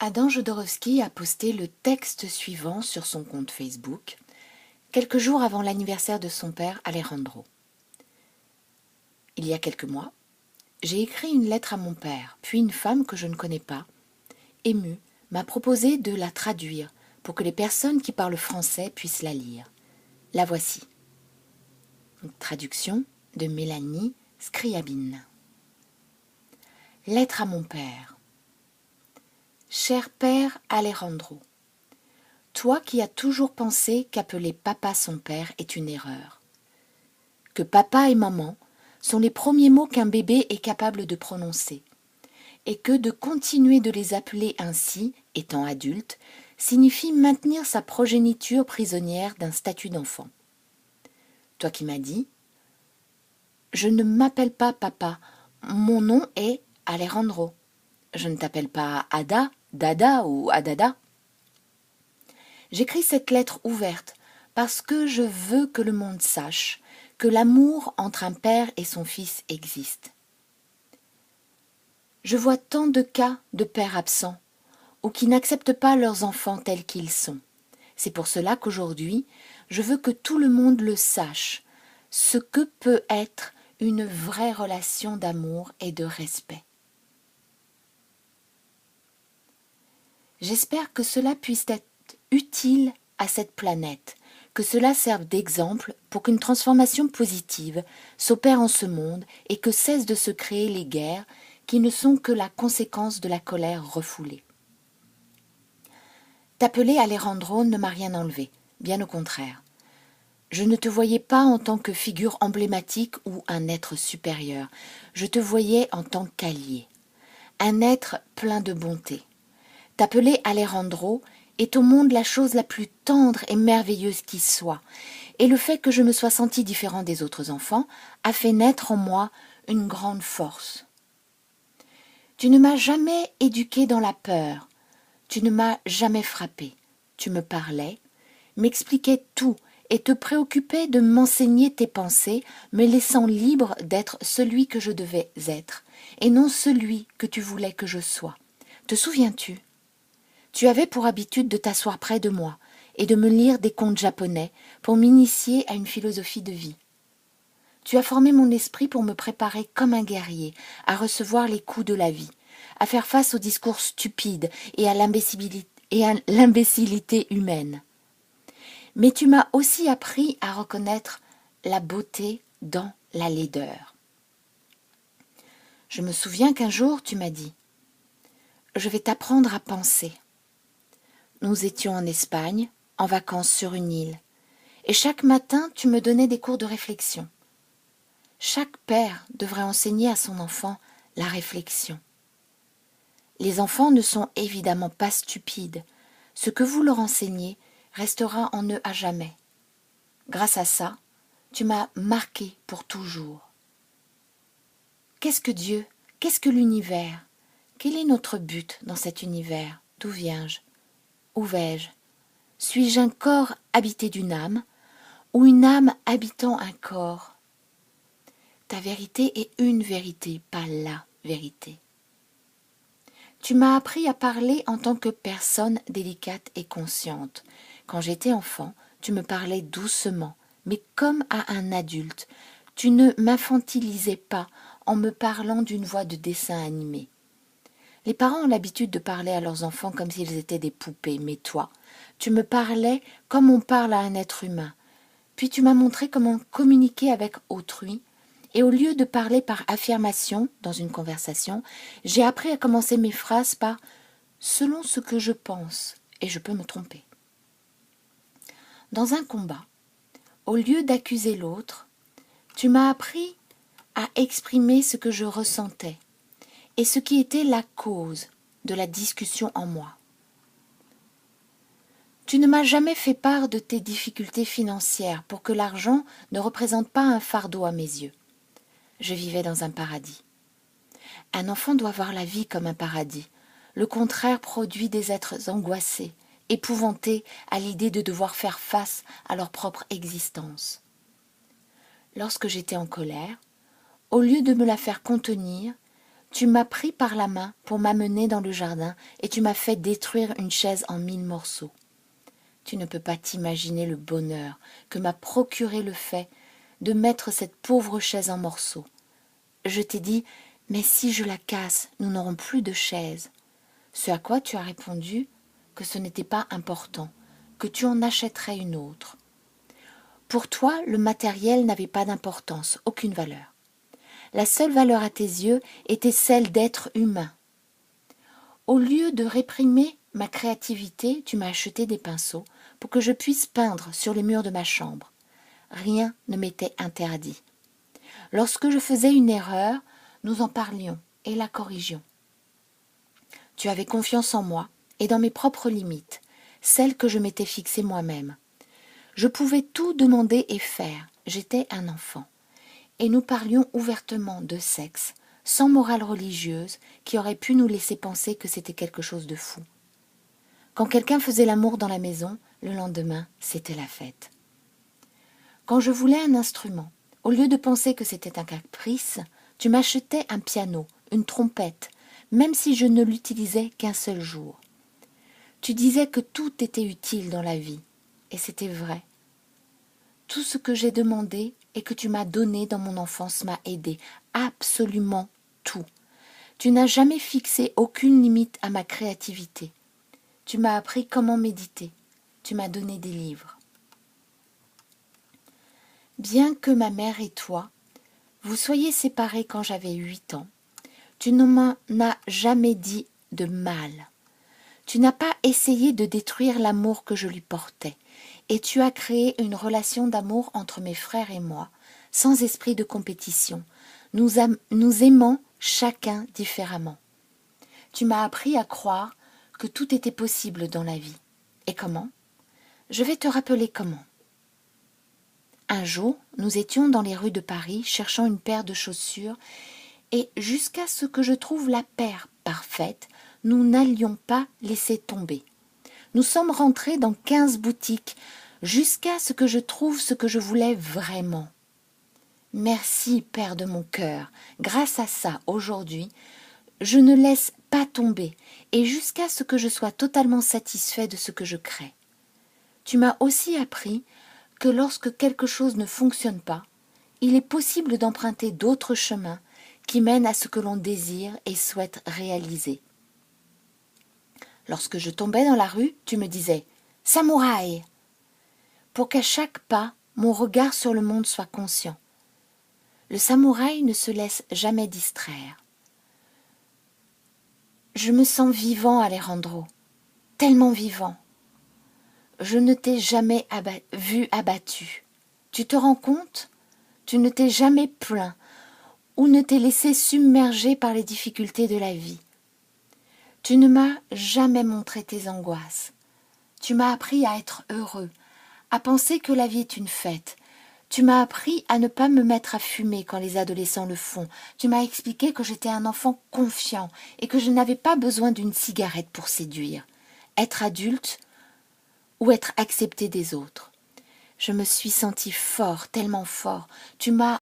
Adam Jodorowsky a posté le texte suivant sur son compte Facebook, quelques jours avant l'anniversaire de son père Alejandro. Il y a quelques mois, j'ai écrit une lettre à mon père, puis une femme que je ne connais pas, émue, m'a proposé de la traduire pour que les personnes qui parlent français puissent la lire. La voici. Traduction de Mélanie Scriabine. Lettre à mon père. Cher père Alejandro, toi qui as toujours pensé qu'appeler papa son père est une erreur, que papa et maman sont les premiers mots qu'un bébé est capable de prononcer, et que de continuer de les appeler ainsi, étant adulte, signifie maintenir sa progéniture prisonnière d'un statut d'enfant. Toi qui m'as dit « Je ne m'appelle pas papa, mon nom est Alejandro. Je ne t'appelle pas Ada, Dada ou Adada. » J'écris cette lettre ouverte parce que je veux que le monde sache que l'amour entre un père et son fils existe. Je vois tant de cas de pères absents ou qui n'acceptent pas leurs enfants tels qu'ils sont. C'est pour cela qu'aujourd'hui, je veux que tout le monde le sache, ce que peut être une vraie relation d'amour et de respect. J'espère que cela puisse être utile à cette planète, que cela serve d'exemple pour qu'une transformation positive s'opère en ce monde et que cessent de se créer les guerres qui ne sont que la conséquence de la colère refoulée. T'appeler Alejandro ne m'a rien enlevé, bien au contraire. Je ne te voyais pas en tant que figure emblématique ou un être supérieur, je te voyais en tant qu'allié, un être plein de bonté. T'appeler Alejandro est au monde la chose la plus tendre et merveilleuse qui soit, et le fait que je me sois senti différent des autres enfants a fait naître en moi une grande force. Tu ne m'as jamais éduqué dans la peur, tu ne m'as jamais frappé, tu me parlais, m'expliquais tout et te préoccupais de m'enseigner tes pensées, me laissant libre d'être celui que je devais être, et non celui que tu voulais que je sois. Te souviens-tu ? Tu avais pour habitude de t'asseoir près de moi et de me lire des contes japonais pour m'initier à une philosophie de vie. Tu as formé mon esprit pour me préparer comme un guerrier à recevoir les coups de la vie, à faire face aux discours stupides et à l'imbécilité humaine. Mais tu m'as aussi appris à reconnaître la beauté dans la laideur. Je me souviens qu'un jour tu m'as dit « Je vais t'apprendre à penser ». Nous étions en Espagne, en vacances sur une île, et chaque matin tu me donnais des cours de réflexion. Chaque père devrait enseigner à son enfant la réflexion. Les enfants ne sont évidemment pas stupides. Ce que vous leur enseignez restera en eux à jamais. Grâce à ça, tu m'as marqué pour toujours. Qu'est-ce que Dieu ? Qu'est-ce que l'univers ? Quel est notre but dans cet univers ? D'où viens-je ? Où vais-je ? Suis-je un corps habité d'une âme ou une âme habitant un corps ? Ta vérité est une vérité, pas la vérité. Tu m'as appris à parler en tant que personne délicate et consciente. Quand j'étais enfant, tu me parlais doucement, mais comme à un adulte. Tu ne m'infantilisais pas en me parlant d'une voix de dessin animé. Les parents ont l'habitude de parler à leurs enfants comme s'ils étaient des poupées, mais toi, tu me parlais comme on parle à un être humain. Puis tu m'as montré comment communiquer avec autrui, et au lieu de parler par affirmation dans une conversation, j'ai appris à commencer mes phrases par « selon ce que je pense » et je peux me tromper. Dans un combat, au lieu d'accuser l'autre, tu m'as appris à exprimer ce que je ressentais et ce qui était la cause de la discussion en moi. Tu ne m'as jamais fait part de tes difficultés financières pour que l'argent ne représente pas un fardeau à mes yeux. Je vivais dans un paradis. Un enfant doit voir la vie comme un paradis. Le contraire produit des êtres angoissés, épouvantés à l'idée de devoir faire face à leur propre existence. Lorsque j'étais en colère, au lieu de me la faire contenir, Tu m'as pris par la main pour m'amener dans le jardin et tu m'as fait détruire une chaise en 1000 morceaux. Tu ne peux pas t'imaginer le bonheur que m'a procuré le fait de mettre cette pauvre chaise en morceaux. Je t'ai dit, mais si je la casse, nous n'aurons plus de chaise. Ce à quoi tu as répondu que ce n'était pas important, que tu en achèterais une autre. Pour toi, le matériel n'avait pas d'importance, aucune valeur. La seule valeur à tes yeux était celle d'être humain. Au lieu de réprimer ma créativité, tu m'as acheté des pinceaux pour que je puisse peindre sur les murs de ma chambre. Rien ne m'était interdit. Lorsque je faisais une erreur, nous en parlions et la corrigions. Tu avais confiance en moi et dans mes propres limites, celles que je m'étais fixées moi-même. Je pouvais tout demander et faire, j'étais un enfant. Et nous parlions ouvertement de sexe, sans morale religieuse qui aurait pu nous laisser penser que c'était quelque chose de fou. Quand quelqu'un faisait l'amour dans la maison, le lendemain, c'était la fête. Quand je voulais un instrument, au lieu de penser que c'était un caprice, tu m'achetais un piano, une trompette, même si je ne l'utilisais qu'un seul jour. Tu disais que tout était utile dans la vie, et c'était vrai. Tout ce que j'ai demandé et que tu m'as donné dans mon enfance m'a aidé, absolument tout. Tu n'as jamais fixé aucune limite à ma créativité. Tu m'as appris comment méditer. Tu m'as donné des livres. Bien que ma mère et toi, vous soyez séparés quand j'avais 8 ans, tu ne m'en as jamais dit de mal. Tu n'as pas essayé de détruire l'amour que je lui portais, et tu as créé une relation d'amour entre mes frères et moi, sans esprit de compétition. Nous aimons chacun différemment. Tu m'as appris à croire que tout était possible dans la vie. Et comment? Je vais te rappeler comment. Un jour, nous étions dans les rues de Paris cherchant une paire de chaussures et jusqu'à ce que je trouve la paire parfaite, nous n'allions pas laisser tomber. Nous sommes rentrés dans 15 boutiques jusqu'à ce que je trouve ce que je voulais vraiment. Merci, Père de mon cœur. Grâce à ça, aujourd'hui, je ne laisse pas tomber et jusqu'à ce que je sois totalement satisfait de ce que je crée. Tu m'as aussi appris que lorsque quelque chose ne fonctionne pas, il est possible d'emprunter d'autres chemins qui mènent à ce que l'on désire et souhaite réaliser. Lorsque je tombais dans la rue, tu me disais « Samouraï !» pour qu'à chaque pas, mon regard sur le monde soit conscient. Le samouraï ne se laisse jamais distraire. Je me sens vivant, Alejandro, tellement vivant. Je ne t'ai jamais vu abattu. Tu te rends compte? Tu ne t'es jamais plaint ou ne t'es laissé submerger par les difficultés de la vie. Tu ne m'as jamais montré tes angoisses. Tu m'as appris à être heureux, à penser que la vie est une fête. Tu m'as appris à ne pas me mettre à fumer quand les adolescents le font. Tu m'as expliqué que j'étais un enfant confiant et que je n'avais pas besoin d'une cigarette pour séduire, être adulte ou être accepté des autres. Je me suis sentie fort, tellement fort. Tu m'as